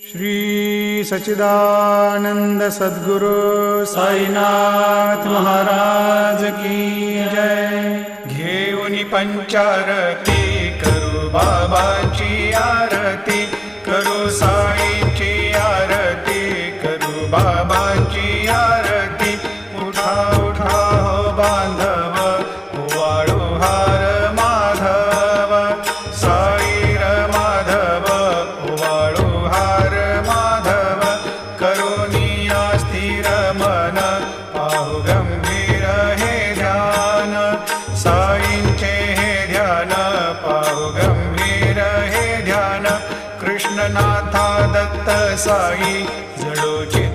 श्री सच्चिदानंद सद्गुरु साईनाथ महाराज की जय। घेऊनी पंचारती करू बाबाची आरती, करू साईंची आरती, करू बाबाची आरती। उठा उठा हो बांधव, वाळू हार माधव, साईर माधव, वाळू हार माधव। करुणिया स्थिर मन, पाहु गंभीर हे ध्यान, साईंचे हे ध्यान, पाहु गंभीर हे ध्यान। कृष्णनाथा दत्त साई जडोची